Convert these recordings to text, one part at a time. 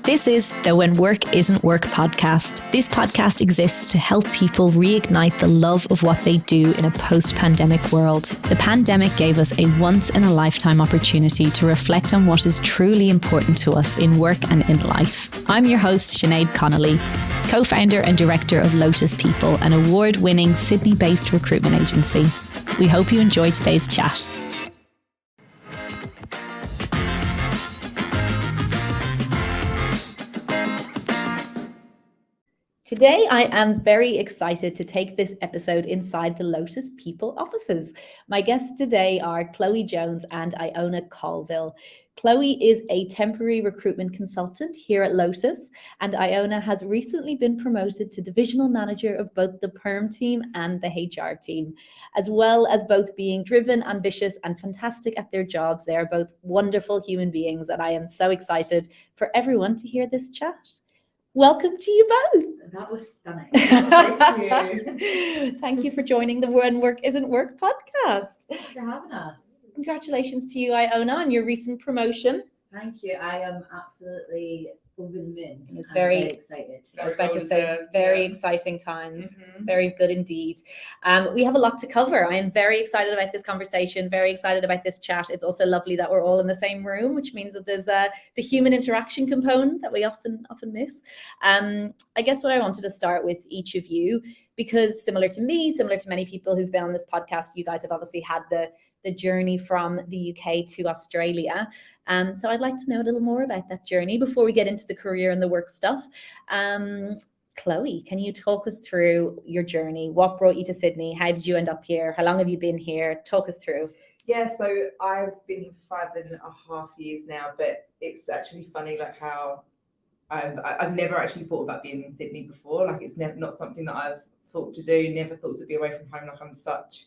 This is the When Work Isn't Work podcast. This podcast exists to help people reignite the love of what they do in a post-pandemic world. The pandemic gave us a once-in-a-lifetime opportunity to reflect on what is truly important to us in work and in life. I'm your host, Sinead Connolly, co-founder and director of Lotus People, an award-winning Sydney-based recruitment agency. We hope you enjoy today's chat. Today, I am very excited to take this episode inside the Lotus People offices. My guests today are Chloe Jones and Iona Colville. Chloe is a temporary recruitment consultant here at Lotus, and Iona has recently been promoted to Divisional Manager of both the perm team and the HR team. As well as both being driven, ambitious, and fantastic at their jobs, they are both wonderful human beings, and I am so excited for everyone to hear this chat. Welcome to you both. That was stunning. Thank you. Thank you for joining the When Work Isn't Work podcast. Thanks for having us. Congratulations to you, Iona, on your recent promotion. Thank you. I am absolutely over the moon. It's I'm very excited. I was about to say, very exciting times. Very good indeed. We have a lot to cover. I am very excited about this conversation, very excited about this chat. It's also lovely that we're all in the same room, which means that there's the human interaction component that we often miss. I guess what I wanted to start with each of you, because similar to me, similar to many people who've been on this podcast, you guys have obviously had the journey from the UK to Australia. So I'd like to know a little more about that journey before we get into the career and the work stuff. Chloe, can you talk us through your journey? What brought you to Sydney? How did you end up here? How long have you been here? Talk us through. Yeah, so I've been here for 5.5 years now, but it's actually funny like how I've never actually thought about being in Sydney before. Like it's never not something that I've thought to do, never thought to be away from home. Like I'm such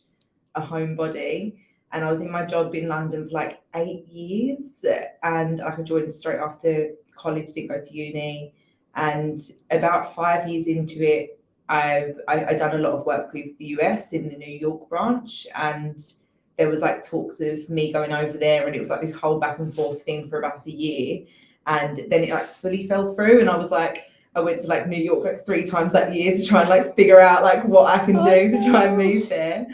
a homebody. And I was in my job in London for like 8 years, and I joined straight after college, didn't go to uni. And about 5 years into it, I'd done a lot of work with the US in the New York branch, and there was like talks of me going over there, and it was like this whole back and forth thing for about a year. And then it like fully fell through, and I was like, I went to like New York like 3 times that year to try and like figure out like what I can do to try and move there.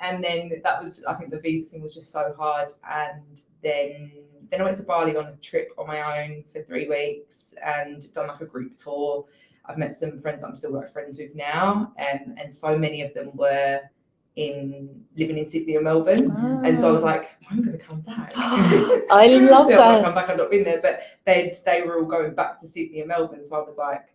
And then that was, I think the visa thing was just so hard. And then I went to Bali on a trip on my own for 3 weeks and done like a group tour. I've met some friends I'm still like friends with now. And so many of them were living in Sydney or Melbourne. Oh. And so I was like, I'm going to come back. I love that. I come back, I've not been there, but they were all going back to Sydney and Melbourne. So I was like,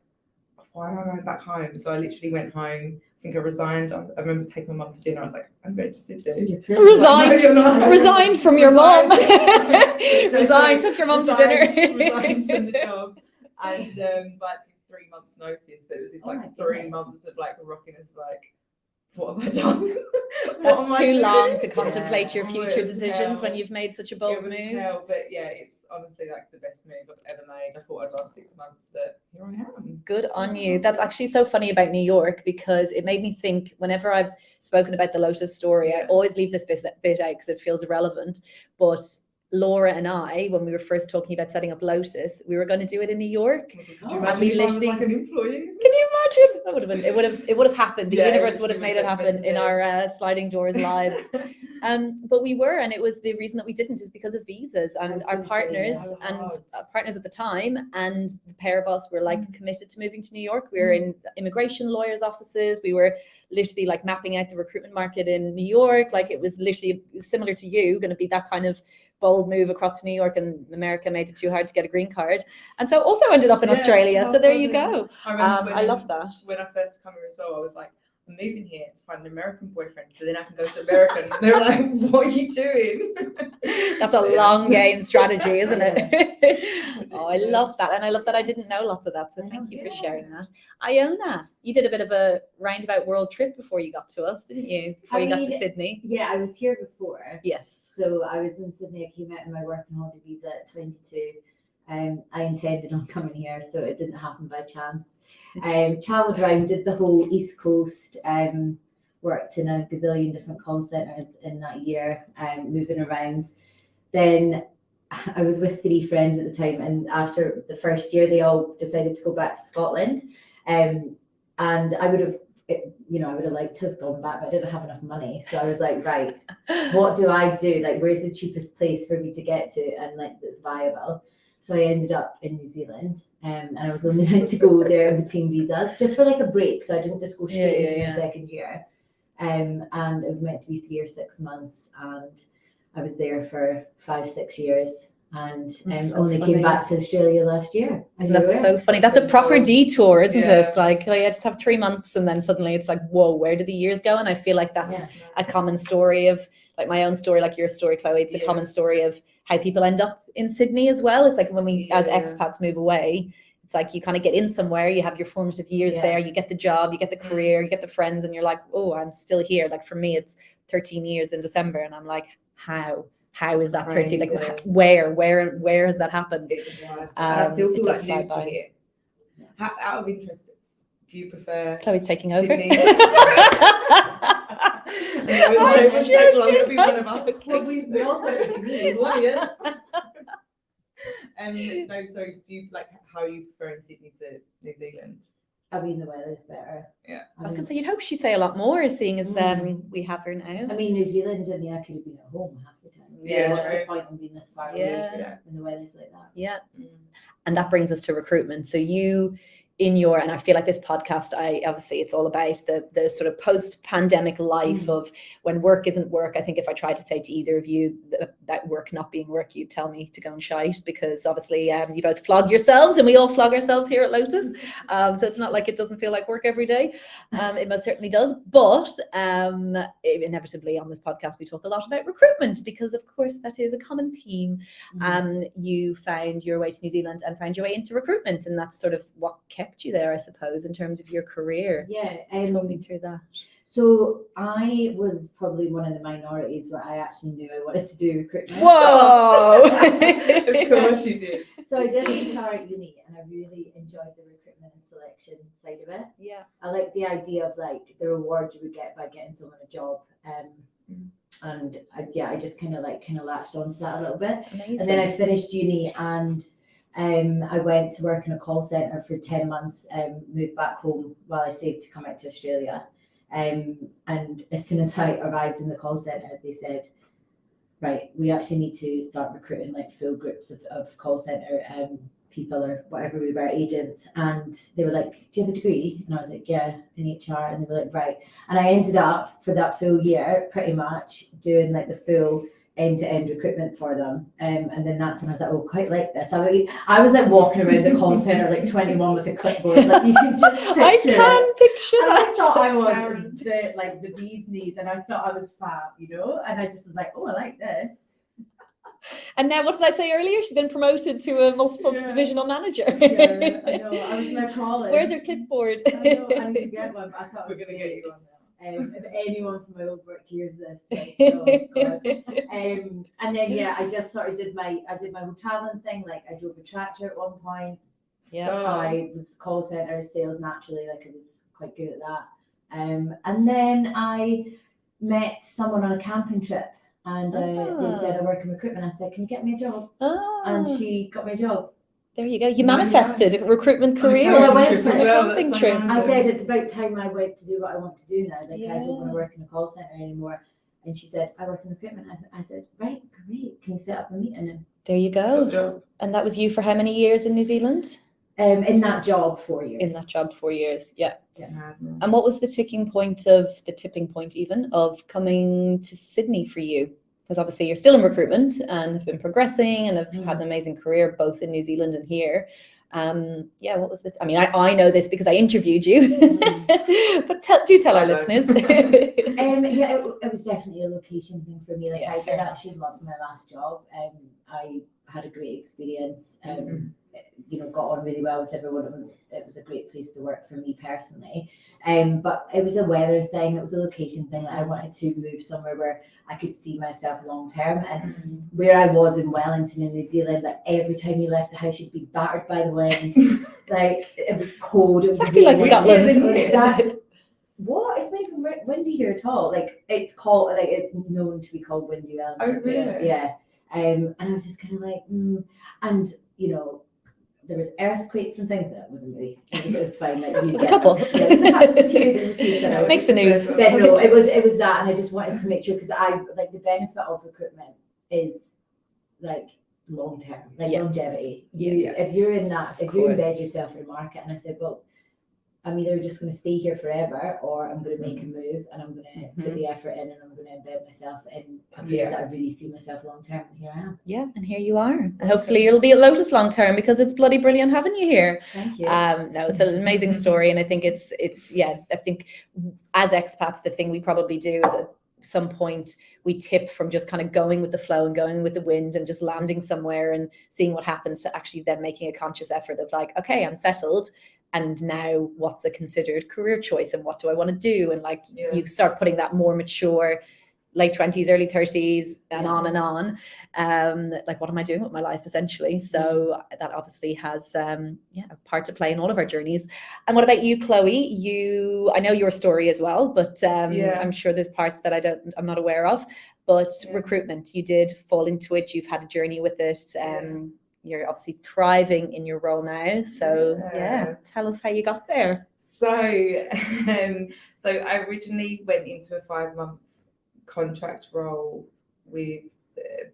why am I going back home? So I literally went home. I think I resigned. I remember taking my mum for dinner. I was like, I'm going to Sydney. Resigned from your mum. Resigned, took your mum to dinner. Resigned from the job. And but I took 3 months notice. There was this like 3 months of like rockiness, like, what have I done? That's too long to contemplate your future decisions when you've made such a bold move. Hell, but yeah, it's honestly like the best move I've ever made. I thought I'd last 6 months, but here I am. Good on you. That's actually so funny about New York, because it made me think whenever I've spoken about the Lotus story, I always leave this bit out because it feels irrelevant. But Laura and I, when we were first talking about setting up Lotus, we were going to do it in New York. Could you imagine if I was like an employee? Can you imagine? That would have been. It would have happened. The universe would have made it happen in our sliding doors lives. But we were, and it was the reason that we didn't is because of visas and our partners partners at the time, and the pair of us were like committed to moving to New York. We were in immigration lawyers' offices. We were literally like mapping out the recruitment market in New York. Like it was literally similar to you, going to be that kind of bold move across to New York, and America made it too hard to get a green card, and so also ended up in Australia. So there you go. I love that. When I first come here as well, I was like, I'm moving here to find an American boyfriend, so then I can go to America. And they were like, what are you doing? That's a long game strategy, isn't it? Oh, I love that. And I love that I didn't know lots of that. So thank you for sharing that. Iona, you did a bit of a roundabout world trip before you got to us, didn't you? Before you got to Sydney. Yeah, I was here before. Yes. So I was in Sydney. I came out in my working holiday visa at 22. I intended on coming here, so it didn't happen by chance. Travelled around, did the whole East Coast, worked in a gazillion different call centres in that year, moving around. Then I was with 3 friends at the time, and after the first year, they all decided to go back to Scotland. And I would have, I would have liked to have gone back, but I didn't have enough money. So I was like, right, what do I do? Like, where's the cheapest place for me to get to and like that's viable? So I ended up in New Zealand, and I was only meant to go there in between visas, just for like a break. So I didn't just go straight into my second year. And it was meant to be 3 or 6 months, and I was there for 5-6 years, and only came back to Australia last year. And that's so funny. That's a proper detour, isn't it? Like I just have 3 months, and then suddenly it's like, whoa, where did the years go? And I feel like that's a common story of like my own story, like your story, Chloe. It's a common story of how people end up in Sydney as well. It's like when we, as expats, move away, it's like you kind of get in somewhere, you have your formative years there, you get the job, you get the career, you get the friends, and you're like, oh, I'm still here. Like for me, it's 13 years in December, and I'm like, how is that 13? Like where has that happened? I still feel like new to here. Out of interest, do you prefer Chloe's taking over? Sydney? No, sorry. Do you like how are you preferring Sydney to New Zealand? I mean, the weather's better. Yeah. I was gonna say you'd hope she'd say a lot more, seeing as we have her now. I mean, New Zealand, I mean, I could have been at home half the time. Yeah, what's the point in being this far away when the weather's like that? Yeah. And that brings us to recruitment. So you, in your, and I feel like this podcast, obviously it's all about the sort of post-pandemic life of when work isn't work. I think if I tried to say to either of you that work not being work, you'd tell me to go and shite, because obviously you both flog yourselves, and we all flog ourselves here at Lotus. So it's not like it doesn't feel like work every day. It most certainly does. But inevitably on this podcast, we talk a lot about recruitment, because of course that is a common theme. You found your way to New Zealand and found your way into recruitment, and that's sort of what kept you there, I suppose, in terms of your career. Talk me through that. So I was probably one of the minorities where I actually knew I wanted to do recruitment. Whoa! Of course you did. So I did HR at uni, and I really enjoyed the recruitment and selection side of it. Yeah. I like the idea of like the reward you would get by getting someone a job. And I just kind of latched onto that a little bit. Amazing. And then I finished uni, and I went to work in a call centre for 10 months, moved back home while I saved to come out to Australia. And as soon as I arrived in the call centre, they said, right, we actually need to start recruiting like full groups of call centre people, or whatever we were, agents. And they were like, do you have a degree? And I was like, yeah, in HR. And they were like, right. And I ended up for that full year pretty much doing like the full end-to-end recruitment for them, and then that's when I was like, oh, quite like this. I was like walking around the call centre like 21 with a clipboard, like you can just picture I can picture and that. I thought I was the bee's knees, and I thought I was fab, and I just was like, oh, I like this. And now, what did I say earlier? She's been promoted to a multiple divisional manager. Yeah, I know. I was now calling. Where's her clipboard? I know. I need to get one, but I thought We're gonna get you on that. If anyone from my old work hears this, like, oh God. And then I just sort of did my whole traveling thing. Like I drove a tractor at one point. Yeah. So I was call centre sales naturally. Like I was quite good at that. And then I met someone on a camping trip, and they said, I work in recruitment. I said, can you get me a job? And she got me a job. There you go. You manifested a recruitment career. Well, I went for a camping trip. I said, it's about time I went to do what I want to do now. Like I don't want to work in a call centre anymore. And she said, I work in recruitment. I said, right, great. Can you set up a meeting? And there you go. And that was you for how many years in New Zealand? In that job, 4 years. In that job, 4 years. Yeah. And what was the tipping point even of coming to Sydney for you? Because obviously you're still in recruitment and have been progressing and have had an amazing career both in New Zealand and here. What was I mean, I know this because I interviewed you, but do tell our listeners. It was definitely a location thing for me. Like I did actually love my last job. I had a great experience. Got on really well with everyone. It was a great place to work for me personally. But it was a weather thing. It was a location thing. I wanted to move somewhere where I could see myself long term. And where I was in Wellington in New Zealand, like every time you left the house, you'd be battered by the wind. Like it was cold. It was exactly like Scotland. Exactly. What? It's not even windy here at all. Like it's known to be called Windy Wellington. Oh really? Yeah. And I was just kind of like, and you know, there was earthquakes and things. That wasn't really. It was fine. Like There's a couple. There's a few shows. Makes the news. But no, it was that, and I just wanted to make sure, because I like the benefit of recruitment is like long term, like longevity. If you're in that, if you embed yourself in the market, and I said, well, I'm either just going to stay here forever, or I'm going to make a move, and I'm going to put the effort in, and I'm going to embed myself in a place that I really see myself long term. And here I am. Yeah, and here you are, and hopefully you'll be at Lotus long term, because it's bloody brilliant having you here. Thank you. No, it's an amazing story, and I think it's I think as expats, the thing we probably do is at some point we tip from just kind of going with the flow and going with the wind and just landing somewhere and seeing what happens, to actually then making a conscious effort of like, okay, I'm settled. And now what's a considered career choice, and what do I want to do? And like you start putting that more mature late 20s, early 30s and on. Like, what am I doing with my life, essentially? So that obviously has a part to play in all of our journeys. And what about you, Chloe? I know your story as well, but I'm sure there's parts that I'm not aware of. But recruitment, you did fall into it. You've had a journey with it. You're obviously thriving in your role now. So tell us how you got there. So I originally went into a 5-month contract role with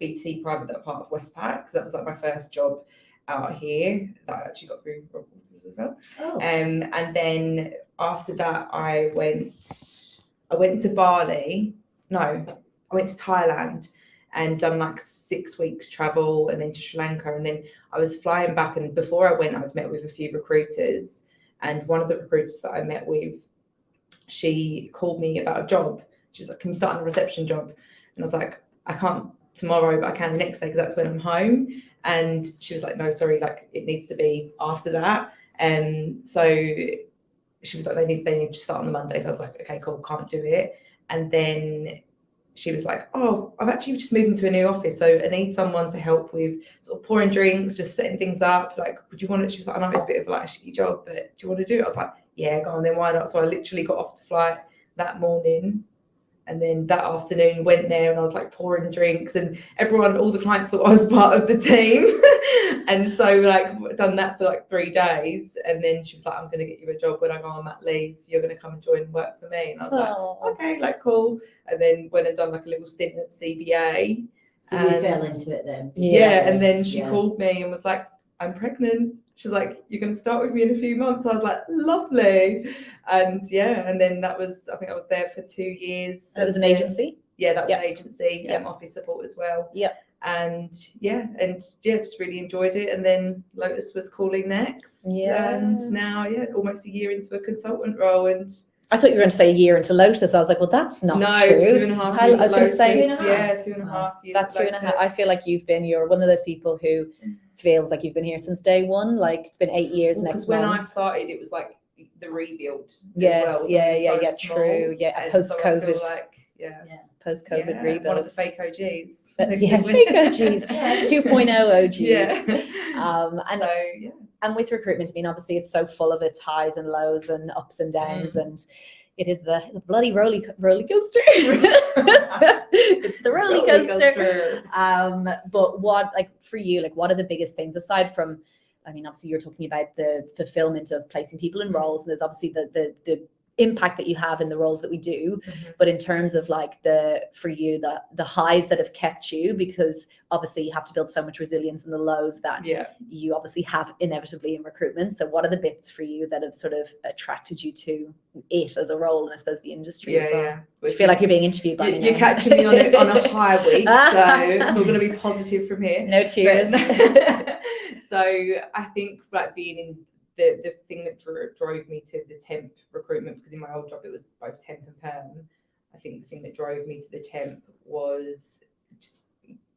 BT Private, that part of Westpac, because that was like my first job out here that I actually got through reporters as well. And then after that, I went to Bali. No, I went to Thailand and done like 6 weeks travel, and then to Sri Lanka, and then I was flying back. And before I went, I'd met with a few recruiters, and one of the recruiters that I met with, she called me about a job. She was like, can you start on a reception job? And I was like, I can't tomorrow, but I can the next day, because that's when I'm home. And she was like, no, sorry, like it needs to be after that. And so she was like, they need to start on the Monday. So I was like, okay, cool, can't do it. And then she was like, oh, I've actually just moved into a new office, so I need someone to help with sort of pouring drinks, just setting things up. Like, would you want it? She was like, I know it's a bit of like a shitty job, but do you want to do it? I was like, yeah, go on then, why not? So I literally got off the flight that morning, and then that afternoon went there, and I was like pouring drinks, and all the clients thought I was part of the team. And so like done that for like 3 days, and then she was like, I'm going to get you a job when I go on that leave. You're going to come and join and work for me. And I was like, okay, like cool. And then went and done like a little stint at CBA. So you fell into it then? Yeah, and then she called me and was like, I'm pregnant. She's like, you're going to start with me in a few months. I was like, lovely. And and then I think I was there for 2 years. That was an agency? Yeah, that was an agency, office support as well. Yeah. And just really enjoyed it. And then Lotus was calling next. Yeah. And now, almost a year into a consultant role. And I thought you were going to say a year into Lotus. I was like, well, that's not true. No, 2.5 years. I was going to say, 2.5 years. That's 2.5. I feel like you're one of those people who feels like you've been here since day one. Like it's been 8 years next month. When I started, it was like the rebuild. Yes, as well. So true. Yeah, post-COVID. So post-COVID rebuild. One of the fake OGs. Fake OGs. 2.0 OGs. Yeah. And with recruitment, I mean, obviously it's so full of its highs and lows and ups and downs, and it is the bloody roller coaster. It's the roller coaster. But what, like for you, like what are the biggest things aside from, I mean, obviously you're talking about the fulfillment of placing people in roles, and there's obviously the impact that you have in the roles that we do, but in terms of like the highs that have kept you, because obviously you have to build so much resilience in the lows that you obviously have inevitably in recruitment. So what are the bits for you that have sort of attracted you to it as a role, and I suppose the industry as well? I feel like you're being interviewed by me. You're catching me on a high week, so it's all going to be positive from here. No tears. So I think like being in the thing that drove me to the temp recruitment, because in my old job it was both temp and perm. I think the thing that drove me to the temp was just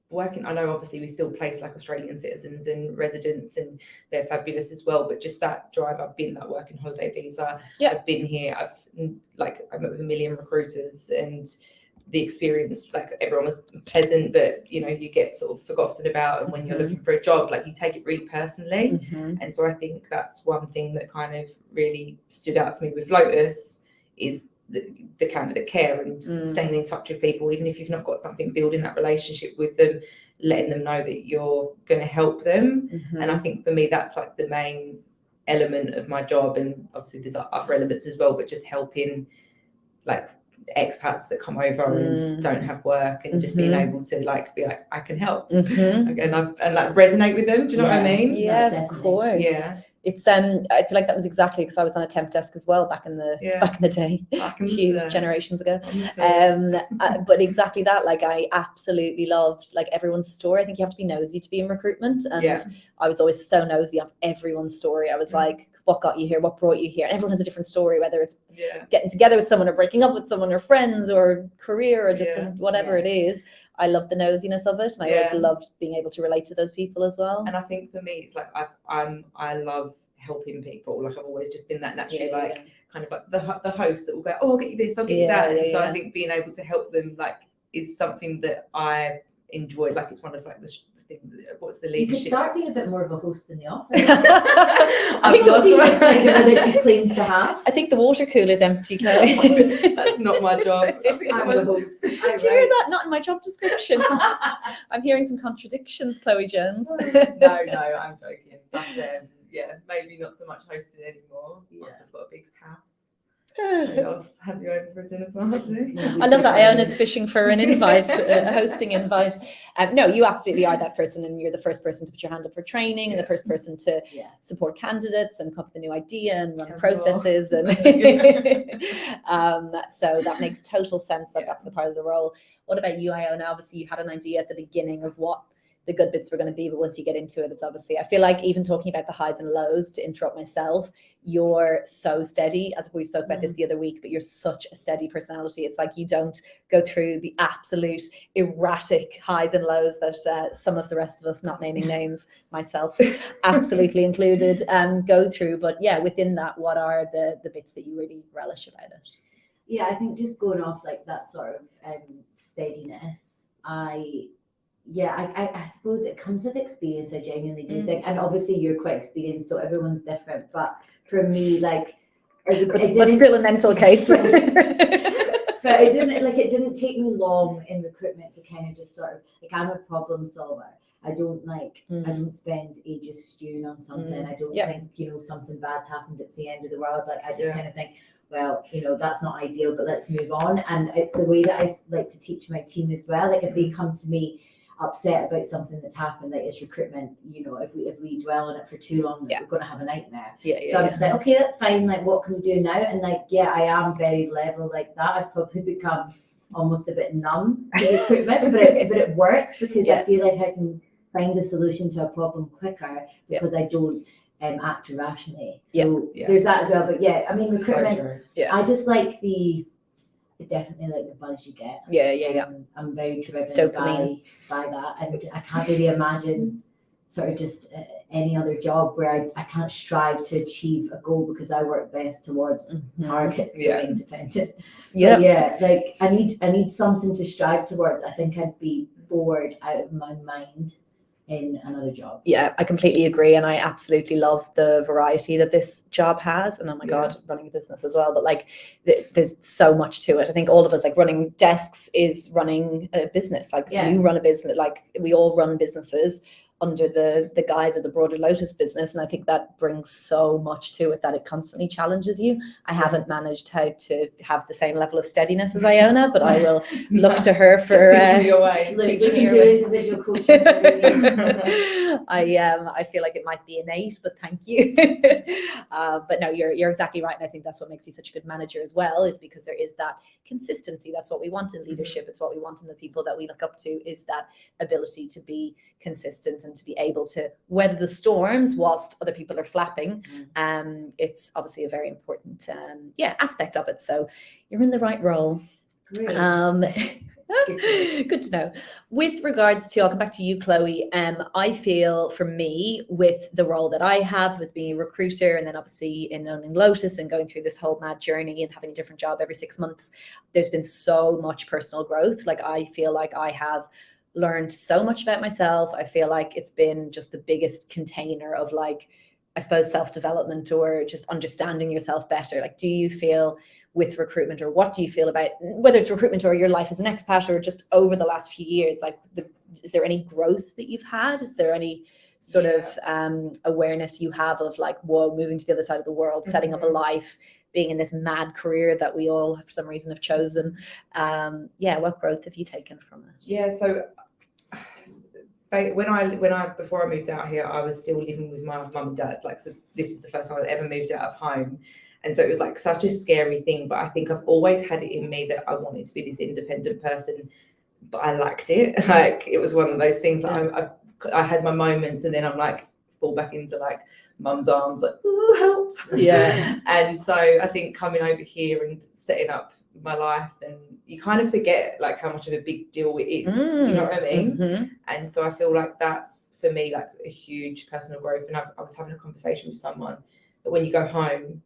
working. I know obviously we still place like Australian citizens and residents, and they're fabulous as well, but just that drive. I've been that working holiday visa. I've been here. I met with a million recruiters, and the experience, like everyone was pleasant, but you get sort of forgotten about, and when you're looking for a job, like you take it really personally. And so I think that's one thing that kind of really stood out to me with Lotus is the candidate care and staying in touch with people, even if you've not got something, building that relationship with them, letting them know that you're going to help them. And I think for me, that's like the main element of my job. And obviously there's other elements as well, but just helping like expats that come over and don't have work, and just being able to like be like, I can help, and like resonate with them. Do you know what I mean? Yeah, of course. Yeah. It's I feel like that was exactly, because I was on a temp desk as well back in the day, a few generations ago. But exactly that, like I absolutely loved like everyone's story. I think you have to be nosy to be in recruitment, and I was always so nosy of everyone's story. I was like, what got you here? What brought you here? And everyone has a different story, whether it's getting together with someone or breaking up with someone or friends or career or just whatever it is. I love the nosiness of it, and I always loved being able to relate to those people as well. And I think for me, it's like I love helping people. Like I've always just been that naturally, kind of like the host that will go, oh, I'll get you this, I'll get you that. And so I think being able to help them like is something that I enjoy. Like it's one of like the things. What's the leadership? You could start being a bit more of a host in the office. I think that's the side of her that she claims to have. I think the water cooler's empty, Chloe. That's not my job. I'm the host. Do you hear that? Not in my job description. I'm hearing some contradictions, Chloe Jones. No, I'm joking. But yeah, maybe not so much hosting anymore. Once I've got a big house. I'll have you over for a dinner party. I love that Iona's fishing for an invite, a hosting invite. No, you absolutely are that person, and you're the first person to put your hand up for training, and the first person to support candidates and come up with a new idea and run processes. And so that makes total sense that that's the part of the role. What about you, Iona? Obviously, you had an idea at the beginning of what the good bits were going to be, but once you get into it, it's obviously, I feel like even talking about the highs and lows, to interrupt myself, you're so steady, as we spoke about this the other week, but you're such a steady personality. It's like you don't go through the absolute erratic highs and lows that some of the rest of us, not naming names, myself absolutely included, go through. But yeah, within that, what are the bits that you really relish about it? Yeah, I think just going off like that sort of steadiness, I suppose it comes with experience. I genuinely do think, and obviously you're quite experienced, so everyone's different. But for me, like, but still a mental case. But it didn't take me long in recruitment to kind of just sort of like, I'm a problem solver. I don't spend ages stewing on something. I don't think something bad's happened, it's the end of the world. Like I just kind of think, well, that's not ideal, but let's move on. And it's the way that I like to teach my team as well. Like if they come to me upset about something that's happened, like it's recruitment, if we dwell on it for too long, we're going to have a nightmare. So I'm just like, okay, that's fine. Like, what can we do now? And like, I am very level like that. I've probably become almost a bit numb to recruitment, but it works because I feel like I can find a solution to a problem quicker because I don't act irrationally. So there's that as well. But I mean, recruitment, I just like definitely like the buzz you get. I'm very driven by that, and I can't really imagine sort of just any other job where I can't strive to achieve a goal because I work best towards targets. Independent. Like I need something to strive towards. I think I'd be bored out of my mind in another job. I completely agree, and I absolutely love the variety that this job has. And oh my god, running a business as well, but like there's so much to it. I think all of us, like running desks is running a business. Like you run a business, like we all run businesses under the guise of the broader Lotus business, and I think that brings so much to it that it constantly challenges you. I haven't managed how to have the same level of steadiness as Iona, but I will look to her for teaching me your way. Individual coaching. I feel like it might be innate, but thank you. But no, you're exactly right, and I think that's what makes you such a good manager as well, is because there is that consistency. That's what we want in leadership. It's what we want in the people that we look up to, is that ability to be consistent and to be able to weather the storms whilst other people are flapping. It's obviously a very important aspect of it. So you're in the right role. Good to know. With regards to, I'll come back to you, Chloe. I feel for me, with the role that I have, with being a recruiter, and then obviously in owning Lotus and going through this whole mad journey and having a different job every 6 months, there's been so much personal growth. Like I feel like I have learned so much about myself. I feel like it's been just the biggest container of, like, I suppose, self-development or just understanding yourself better. Like, do you feel with recruitment, or what do you feel about whether it's recruitment or your life as an expat or just over the last few years? Like, is there any growth that you've had? Is there any sort of awareness you have of like, whoa, moving to the other side of the world, setting up a life, being in this mad career that we all for some reason have chosen? What growth have you taken from it? Yeah, so when I before I moved out here, I was still living with my mum and dad. Like, so this is the first time I've ever moved out of home, and so it was like such a scary thing. But I think I've always had it in me that I wanted to be this independent person, but I lacked it. Like, it was one of those things that I had my moments, and then I'm like fall back into like mum's arms, like, oh, help. Yeah. And so I think coming over here and setting up my life, and you kind of forget like how much of a big deal it is, you know what I mean? And so I feel like that's for me like a huge personal growth. And I was having a conversation with someone that when you go home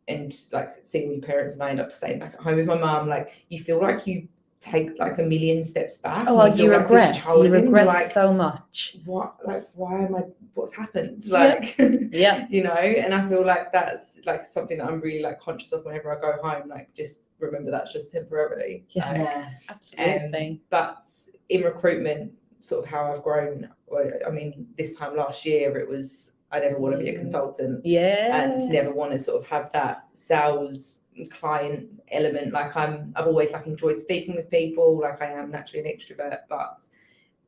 and like seeing your parents, and I end up staying back at home with my mum, like you feel like you take like a million steps back. Oh, well, you regress like, so much. What's happened? Like, you know, and I feel like that's like something that I'm really like conscious of whenever I go home, like just remember that's just temporarily. Absolutely. But in recruitment, sort of how I've grown, I mean, this time last year it was, I never want to be a consultant, and never want to sort of have that sales client element. Like I've always like enjoyed speaking with people, like I am naturally an extrovert, but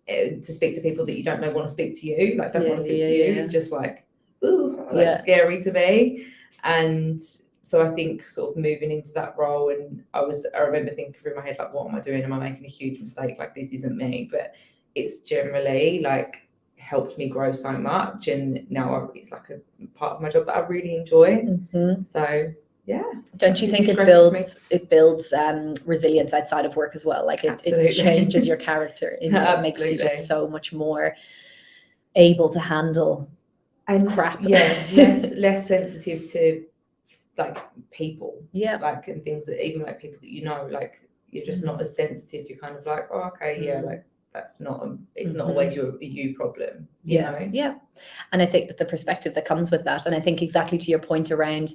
to speak to people that you don't know want to speak to you, like don't want to speak to you, is just like, ooh, like scary to me. And so I think sort of moving into that role, and I remember thinking through my head, like, what am I doing? Am I making a huge mistake? Like, this isn't me. But it's generally like helped me grow so much, and now it's like a part of my job that I really enjoy. So don't you think it builds resilience outside of work as well? Like it changes your character, it makes you just so much more able to handle crap. less sensitive to like people, like, and things that even like people that you know, like you're just not as sensitive. You're kind of like, oh, okay, like that's not it's not always you problem, you know? And I think that the perspective that comes with that, and I think exactly to your point around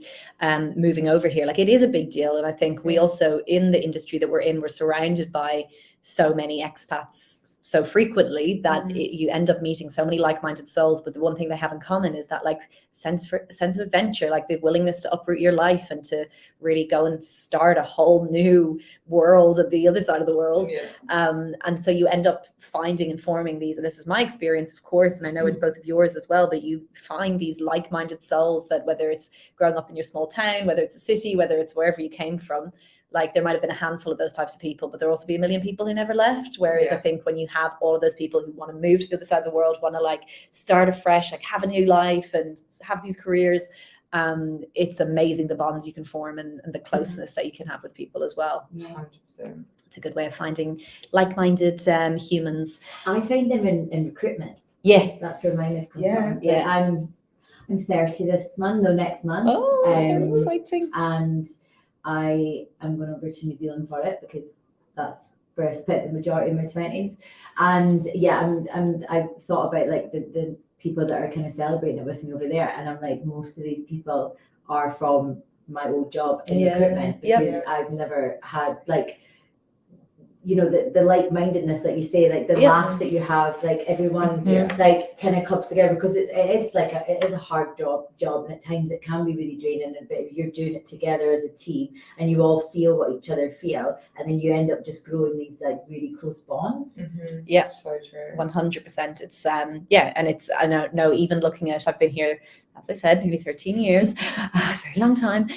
moving over here, like it is a big deal. And I think we also, in the industry that we're in, we're surrounded by so many expats so frequently that you end up meeting so many like-minded souls. But the one thing they have in common is that like sense of adventure, like the willingness to uproot your life and to really go and start a whole new world at the other side of the world. And so you end up finding and forming these, and this is my experience, of course, and I know it's both of yours as well, but you find these like-minded souls that, whether it's growing up in your small town, whether it's a city, whether it's wherever you came from, like there might have been a handful of those types of people, but there'll also be a million people who never left. Whereas I think when you have all of those people who want to move to the other side of the world, want to like start afresh, like have a new life and have these careers, it's amazing the bonds you can form and the closeness that you can have with people as well. 100%. It's a good way of finding like-minded humans. I find them in recruitment. That's where mine have come from. Like I'm 30 this month, next month. Oh, very exciting. And I am going over to New Zealand for it because that's where I spent the majority of my 20s. And I thought about like the people that are kind of celebrating it with me over there, and I'm like, most of these people are from my old job in recruitment, because I've never had like, you know, the like-mindedness that you say, like the laughs that you have, like everyone like kind of comes together, because it is a hard job, and at times it can be really draining. But if you're doing it together as a team and you all feel what each other feel, and then you end up just growing these like really close bonds. So true. 100%. It's and it's, I know even looking at, I've been here, as I said, nearly 13 years, a very long time.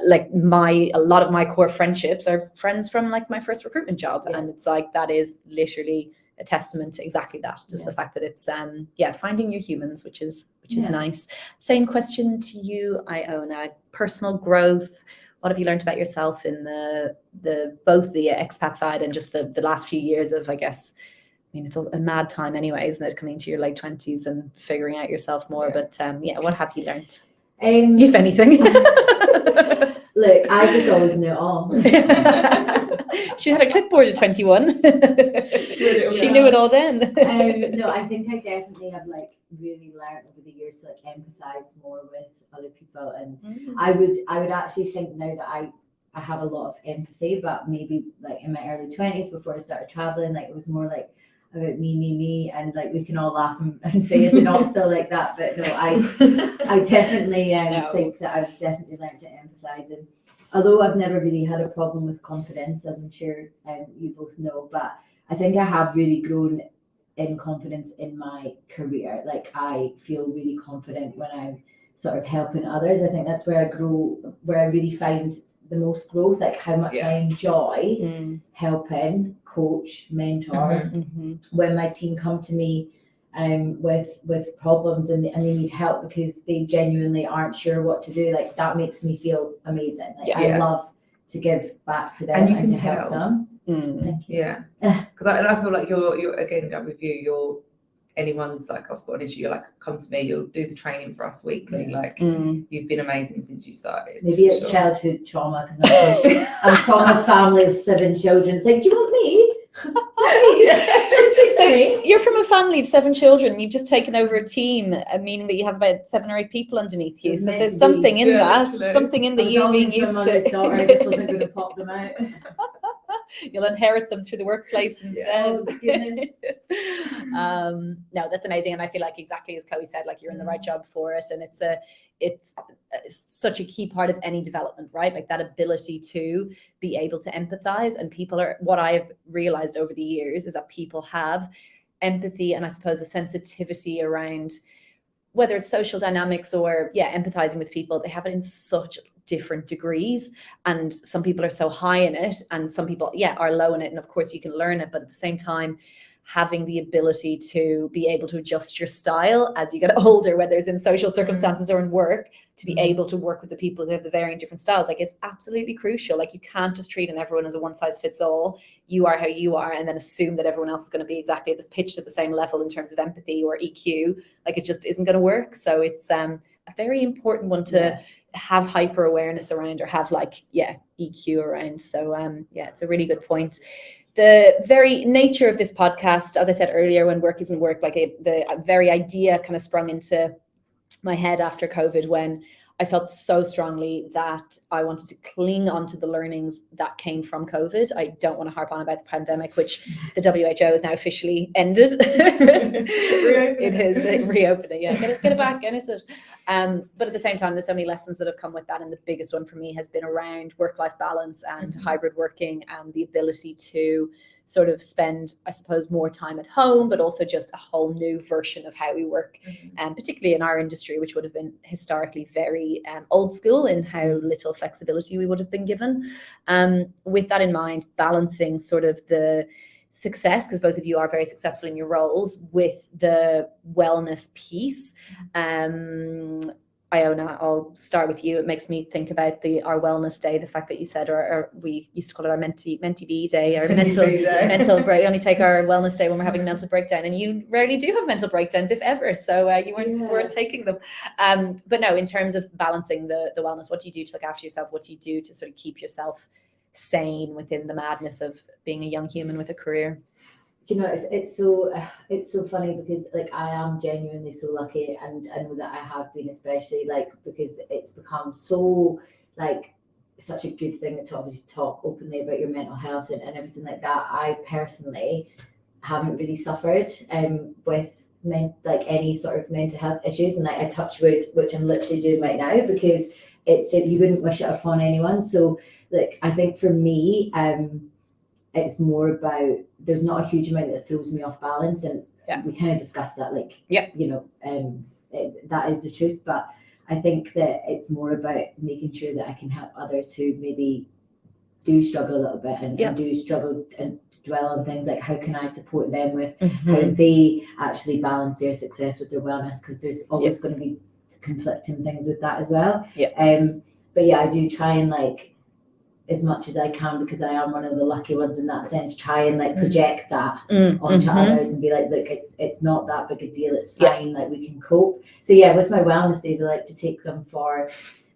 Like a lot of my core friendships are friends from like my first recruitment job. And it's like, that is literally a testament to exactly that. Just the fact that it's, finding your humans, which is nice. Same question to you, Iona. Personal growth. What have you learned about yourself in both the expat side and just the last few years of, I guess, I mean, it's a mad time anyway, isn't it? Coming to your late 20s and figuring out yourself more. But what have you learned? If anything. Look, I just always knew it all. She had a clipboard at 21. She knew it all then. No, I think I definitely have like really learned over the years to like empathize more with other people, and I would actually think now that I have a lot of empathy, but maybe like in my early 20s before I started traveling, like it was more like about me, and like we can all laugh and say it's not still like that, but no, I definitely think that I've definitely learned to empathize. And although I've never really had a problem with confidence, as I'm sure you both know, but I think I have really grown in confidence in my career. Like I feel really confident when I'm sort of helping others. I think that's where I grow, where I really find the most growth, like how much I enjoy helping, coach, mentor. When my team come to me with problems and they need help because they genuinely aren't sure what to do, like that makes me feel amazing. Like I love to give back to them and to help them. Thank you. Yeah, because I feel like you're again with you, you're anyone's like I've got an issue, you're like come to me, you'll do the training for us weekly. Like you've been amazing since you started. Maybe it's childhood trauma because I'm from a family of 7 children. It's like, do you want me? So you're from a family of 7 children. You've just taken over a team, meaning that you have about 7 or 8 people underneath you. So there's something in that, something in that you being used to. I just wasn't going to pop them out. You'll inherit them through the workplace instead. Oh, no, that's amazing, and I feel like exactly as Chloe said, like you're in the right job for it, and it's such a key part of any development, right? Like that ability to be able to empathize, and people are, what I've realized over the years is that people have empathy and I suppose a sensitivity around whether it's social dynamics or empathizing with people. They have it in such different degrees, and some people are so high in it and some people are low in it, and of course you can learn it, but at the same time having the ability to be able to adjust your style as you get older, whether it's in social circumstances or in work, to be able to work with the people who have the varying different styles. Like it's absolutely crucial. Like you can't just treat everyone as a one size fits all. You are how you are, and then assume that everyone else is going to be exactly pitched at the same level in terms of empathy or EQ. Like it just isn't going to work. So it's a very important one to have hyper awareness around, or have EQ around. So it's a really good point. The very nature of this podcast, as I said earlier, when work isn't work, like the very idea kind of sprung into my head after COVID, when I felt so strongly that I wanted to cling onto the learnings that came from COVID. I don't want to harp on about the pandemic, which the WHO has now officially ended. It is reopening. Get it back, get it. But at the same time, there's so many lessons that have come with that, and the biggest one for me has been around work-life balance and hybrid working, and the ability to sort of spend, I suppose, more time at home, but also just a whole new version of how we work, and particularly in our industry, which would have been historically very old school in how little flexibility we would have been given. With that in mind, balancing sort of the success, because both of you are very successful in your roles, with the wellness piece. Iona, I'll start with you. It makes me think about our wellness day, the fact that you said, or we used to call it our Menti B day, or mental break. We only take our wellness day when we're having a mental breakdown, and you rarely do have mental breakdowns, if ever. So you weren't taking them. But no, in terms of balancing the wellness, what do you do to look after yourself? What do you do to sort of keep yourself sane within the madness of being a young human with a career? Do you know, it's so funny because like I am genuinely so lucky, and I know that I have been, especially like because it's become so like such a good thing to obviously talk openly about your mental health and everything like that. I personally haven't really suffered with any sort of mental health issues, and like I touch wood, which I'm literally doing right now, because you wouldn't wish it upon anyone. So like I think for me, it's more about, there's not a huge amount that throws me off balance, and we kind of discussed that, that is the truth. But I think that it's more about making sure that I can help others who maybe do struggle a little bit and do struggle and dwell on things like, how can I support them with how they actually balance their success with their wellness, because there's always going to be conflicting things with that as well. But I do try and as much as I can, because I am one of the lucky ones in that sense, try and project that onto others and be like, look, it's not that big a deal, it's fine, we can cope. So with my wellness days, I like to take them for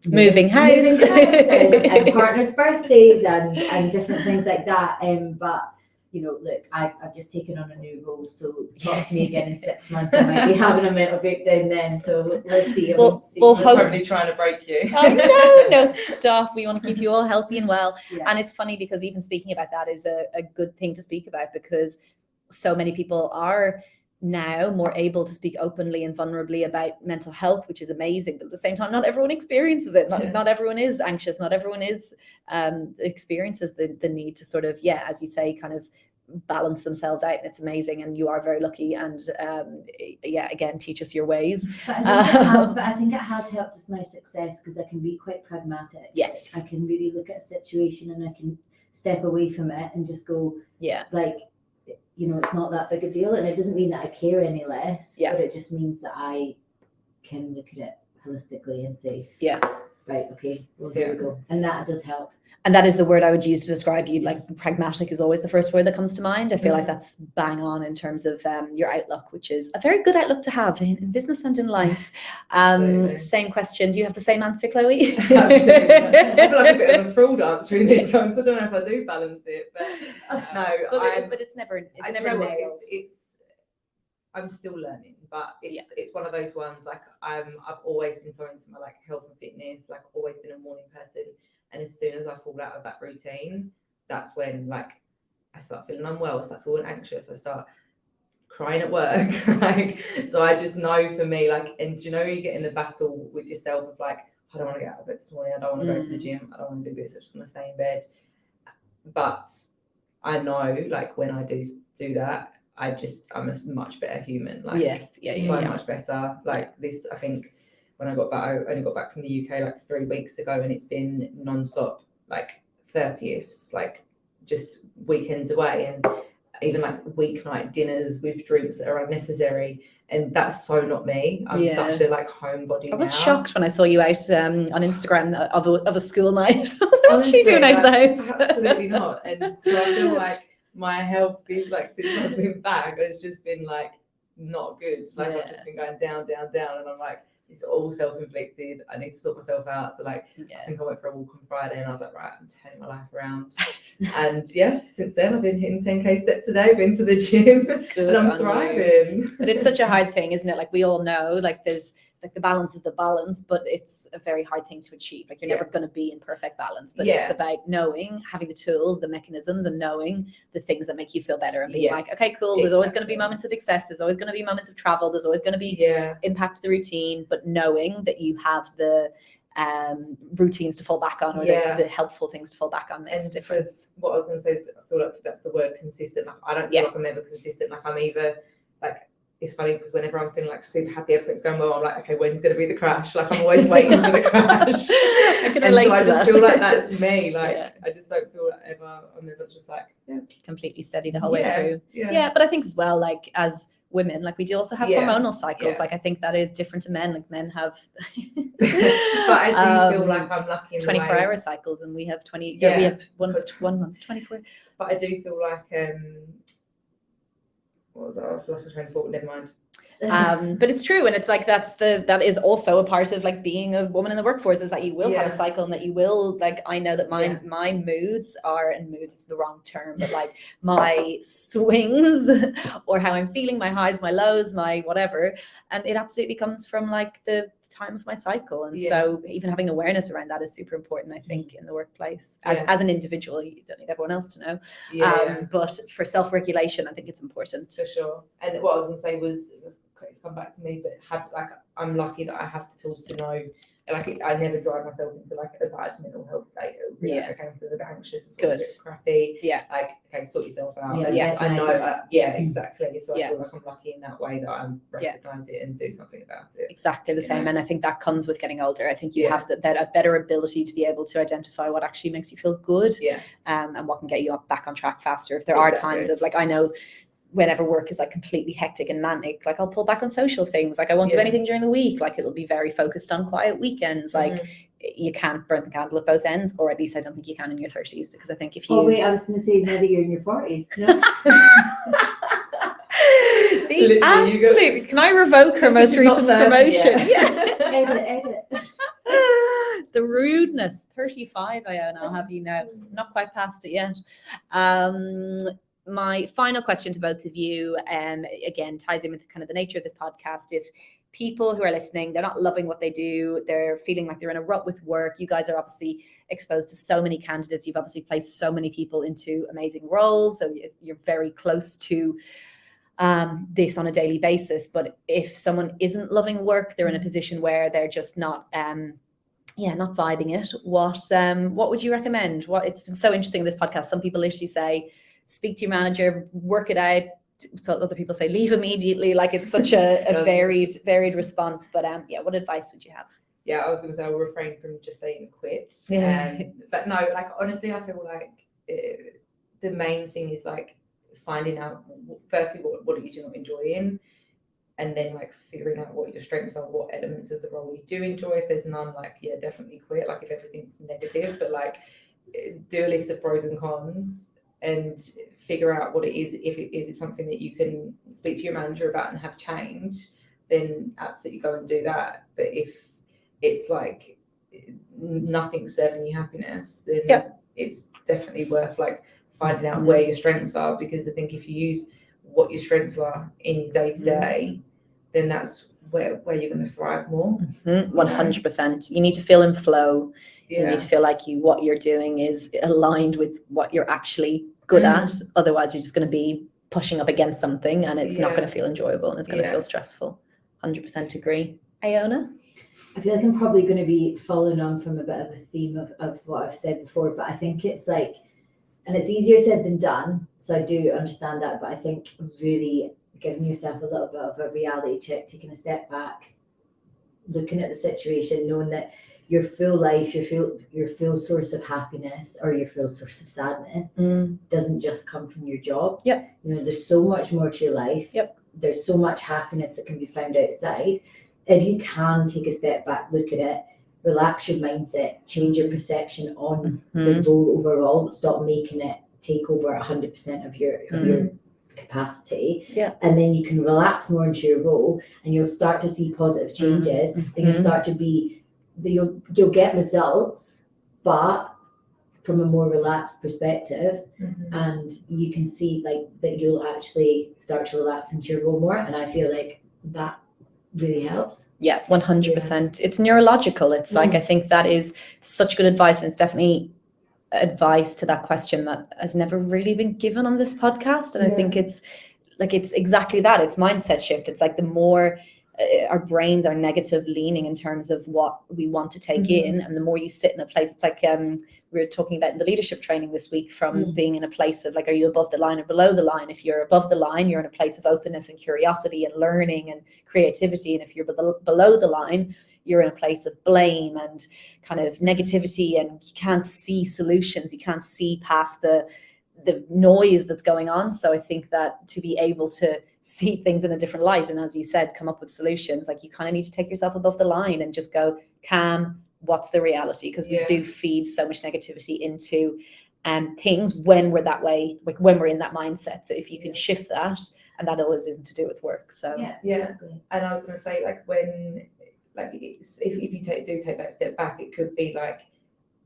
moving house and partners' birthdays and different things like that. But you know, look, I've just taken on a new role, so talk to me again in 6 months. I might be having a mental breakdown then. So let's see. We'll Probably trying to break you. Oh no, stop. We want to keep you all healthy and well. Yeah. And it's funny because even speaking about that is a good thing to speak about, because so many people are now more able to speak openly and vulnerably about mental health, which is amazing. But at the same time, not everyone experiences it. Not everyone is anxious. Not everyone is experiences the need to sort of, as you say, kind of balance themselves out. And it's amazing. And you are very lucky. And again, teach us your ways. But I think it has helped with my success, because I can be quite pragmatic. Yes. Like, I can really look at a situation and I can step away from it and just go, like, you know, it's not that big a deal. And it doesn't mean that I care any less, but it just means that I can look at it holistically and say, right, okay, well, here we go. And that does help. And that is the word I would use to describe you. Like, pragmatic is always the first word that comes to mind. I feel like that's bang on in terms of your outlook, which is a very good outlook to have in business and in life. Same question. Do you have the same answer, Chloe? Absolutely. I feel like a bit of a fraud answering this one, so I don't know if I do balance it. But no, but it's never nailed. I'm still learning, but it's one of those ones, like I've always been so into my like health and fitness, like I've always been a morning person. And as soon as I fall out of that routine, that's when like I start feeling unwell, I start feeling anxious, I start crying at work. So I just know for me, like, and you know, you get in the battle with yourself of like, I don't want to get out of bed this morning, I don't want to go to the gym, I don't want to do this, I just want to stay in bed. But I know, like, when I do that, I'm a much better human. Like, so much better. Like this, I think. When I only got back from the UK like 3 weeks ago, and it's been non-stop, like 30ths, like just weekends away, and even like weeknight dinners with drinks that are unnecessary. And that's so not me. I'm such a like homebody. I was shocked when I saw you out on Instagram of a school night. What's she doing out of the house? Absolutely not. And so I feel like my health is like, since I've been back, it's just been like not good. Like I've just been going down, and I'm like, it's all self-inflicted. I need to sort myself out. So like, I think I went for a walk on Friday and I was like, right, I'm turning my life around. And since then I've been hitting 10k steps a day, been to the gym, and I'm thriving. But it's such a hard thing, isn't it? Like, we all know, like, there's like the balance is the balance, but it's a very hard thing to achieve. Like, you're never going to be in perfect balance, but it's about knowing, having the tools, the mechanisms, and knowing the things that make you feel better, and being like, okay, cool. There's always going to be moments of excess. There's always going to be moments of travel. There's always going to be impact to the routine, but knowing that you have the routines to fall back on, or the helpful things to fall back on makes a difference. What I was going to say is, I feel like that's the word consistent. Like, I don't feel like I'm ever consistent. Like, I'm either like, it's funny because whenever I'm feeling like super happy, everything's going well, I'm like, okay, when's going to be the crash? Like, I'm always waiting for the crash. I can relate to that. I just feel like that's me. Like, I just don't feel like I'm never just like completely steady the whole way through. But I think as well, like, as women, like, we do also have hormonal cycles. Like, I think that is different to men. Like, men have but I do feel like I'm lucky in 24-hour cycles, and we have 20 we have one month 24. But I do feel like what was that? I've lost my train of thought, never mind. But it's true, and it's like that is also a part of like being a woman in the workforce, is that you will have a cycle, and that you will, like, I know that my moods are, and moods is the wrong term, but like my swings or how I'm feeling, my highs, my lows, my whatever, and it absolutely comes from like the time of my cycle. And so even having awareness around that is super important, I think, in the workplace. As an individual, you don't need everyone else to know, but for self-regulation, I think it's important. For sure. And what I was going to say was, it's come back to me, but I'm lucky that I have the tools to know. Like, I never drive myself into like a bad mental health state. Like, I came through a bit anxious, a bit crappy. Like, okay, sort yourself out. I know. Exactly. So I feel like I'm lucky in that way that I recognise it and do something about it. Exactly the same. And I think that comes with getting older. I think you have a better ability to be able to identify what actually makes you feel good, and what can get you back on track faster. If there are times of, like, I know, whenever work is like completely hectic and manic, like, I'll pull back on social things. Like, I won't do anything during the week. Like, it'll be very focused on quiet weekends. Like, you can't burn the candle at both ends, or at least I don't think you can in your 30s, because I think if you... Oh wait, I was going to say now that you're in your 40s. No? Absolutely. Can I revoke her most recent promotion? Edit. The rudeness. 35, Iona, I'll have you know. I'm not quite past it yet. my final question to both of you, again, ties in with kind of the nature of this podcast. If people who are listening, they're not loving what they do, they're feeling like they're in a rut with work, you guys are obviously exposed to so many candidates, you've obviously placed so many people into amazing roles, so you're very close to this on a daily basis. But if someone isn't loving work, they're in a position where they're just not not vibing it, what would you recommend? It's been so interesting in this podcast. Some people literally say, speak to your manager, work it out. So other people say, leave immediately. Like, it's such a varied response. But what advice would you have? Yeah, I was going to say, I'll refrain from just saying quit. Yeah. But no, like, honestly, I feel like the main thing is like finding out firstly what it is you're not enjoying, and then like figuring out what your strengths are, what elements of the role you do enjoy. If there's none, like, yeah, definitely quit. Like, if everything's negative, but like, do a list of pros and cons and figure out what it is. If it is something that you can speak to your manager about and have change, then absolutely go and do that. But if it's like nothing's serving you happiness, then it's definitely worth like finding out where your strengths are, because I think if you use what your strengths are in your day-to-day, then that's where you're going to thrive more. 100%. You need to feel in flow. Yeah. You need to feel like what you're doing is aligned with what you're actually good at. Otherwise, you're just going to be pushing up against something, and it's not going to feel enjoyable, and it's going to feel stressful. 100% agree. Iona? I feel like I'm probably going to be following on from a bit of a theme of what I've said before, but I think it's like, and it's easier said than done, so I do understand that, but I think really giving yourself a little bit of a reality check, taking a step back, looking at the situation, knowing that your full life, your full source of happiness or your full source of sadness doesn't just come from your job. Yep. You know, there's so much more to your life. Yep. There's so much happiness that can be found outside. If you can take a step back, look at it, relax your mindset, change your perception on the role overall, stop making it take over 100% of your capacity, and then you can relax more into your role, and you'll start to see positive changes, and you'll start to you'll get results, but from a more relaxed perspective, and you can see like that you'll actually start to relax into your role more, and I feel like that really helps. 100%. It's neurological. It's like, I think that is such good advice, and it's definitely advice to that question that has never really been given on this podcast. And I think it's exactly that. It's mindset shift. It's like the more our brains are negative leaning in terms of what we want to take in, and the more you sit in a place, it's like we were talking about in the leadership training this week, from being in a place of like, are you above the line or below the line? If you're above the line, you're in a place of openness and curiosity and learning and creativity, and if you're below the line, you're in a place of blame and kind of negativity, and you can't see solutions, you can't see past the noise that's going on. So I think that to be able to see things in a different light, and as you said, come up with solutions, like you kind of need to take yourself above the line and just go, Cam, what's the reality? Because we do feed so much negativity into things when we're that way, like when we're in that mindset. So if you can shift that, and that always isn't to do with work. So exactly. And I was going to say, like, when like it's, if you do take that step back, it could be like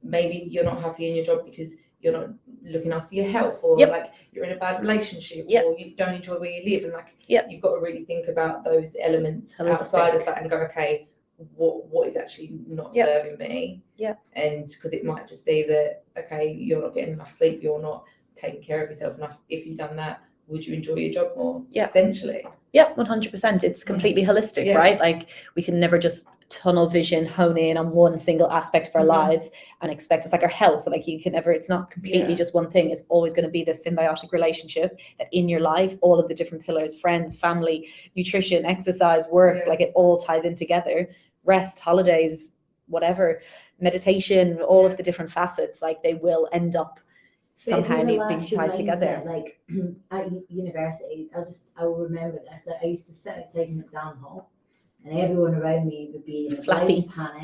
maybe you're not happy in your job because you're not looking after your health, or like you're in a bad relationship, or you don't enjoy where you live, and like you've got to really think about those elements outside of that and go, okay, what is actually not serving me? And because it might just be that, okay, you're not getting enough sleep, you're not taking care of yourself enough. If you've done that, would you enjoy your job more? Essentially. 100%. It's completely holistic, right? Like, we can never just tunnel vision, hone in on one single aspect of our lives and expect it's like our health. Like, you can never, it's not completely just one thing. It's always going to be this symbiotic relationship that in your life, all of the different pillars, friends, family, nutrition, exercise, work, like it all ties in together. Rest, holidays, whatever, meditation, all of the different facets, like they will end up somehow being tied together. Like at university, I will remember this, that I used to sit outside an exam hall, and everyone around me would be in a blind panic.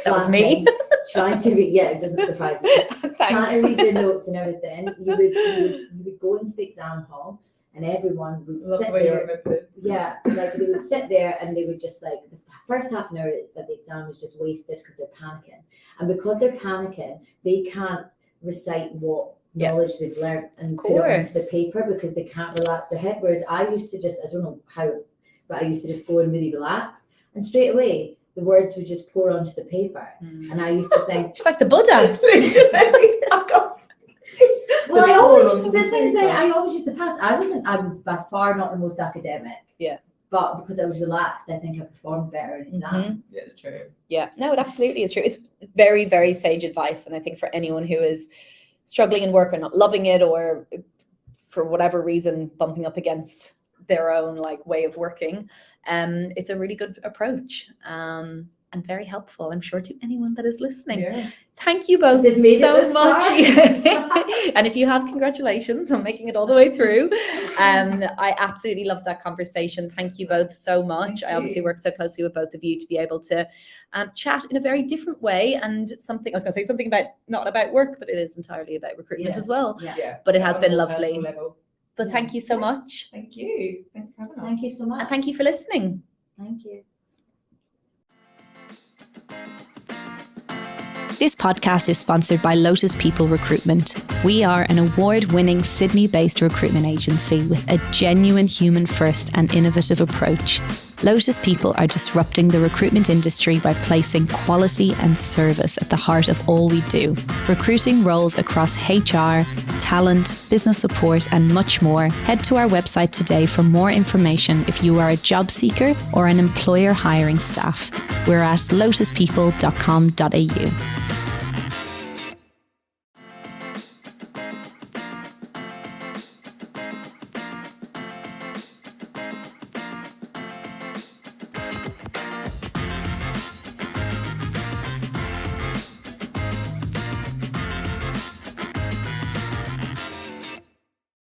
That was me. Trying to read, it doesn't surprise me. Trying to read their notes and everything. You would go into the exam hall, and everyone would sit there. Like they would sit there, and they would just, like, the first half an hour of the exam was just wasted because they're panicking, and because they're panicking, they can't recite what knowledge they've learned and put it onto the paper because they can't relax their head. Whereas I used to just, I don't know how, but I used to just go and really relax, and straight away the words would just pour onto the paper. And I used to think, it's like the Buddha. well, I always, the thing is that I always used to pass. I was by far not the most academic. Yeah. But because I was relaxed, I think I performed better in exams. Yeah, it's true. Yeah, no, it absolutely is true. It's very, very sage advice. And I think for anyone who is struggling in work or not loving it, or for whatever reason bumping up against their own like way of working, it's a really good approach. And very helpful, I'm sure, to anyone that is listening. Yeah. Thank you both so much. And if you have, congratulations on making it all the way through. I absolutely love that conversation. Thank you both so much. I obviously work so closely with both of you to be able to chat in a very different way, and something, I was going to say something about, not about work, but it is entirely about recruitment as well. Yeah. But it has been lovely. Level. But thank you so much. Thank you. Thanks for having us. Thank you so much. And thank you for listening. Thank you. This podcast is sponsored by Lotus People Recruitment. We are an award-winning Sydney-based recruitment agency with a genuine human-first and innovative approach. Lotus People are disrupting the recruitment industry by placing quality and service at the heart of all we do. Recruiting roles across HR, talent, business support, and much more. Head to our website today for more information if you are a job seeker or an employer hiring staff. We're at lotuspeople.com.au.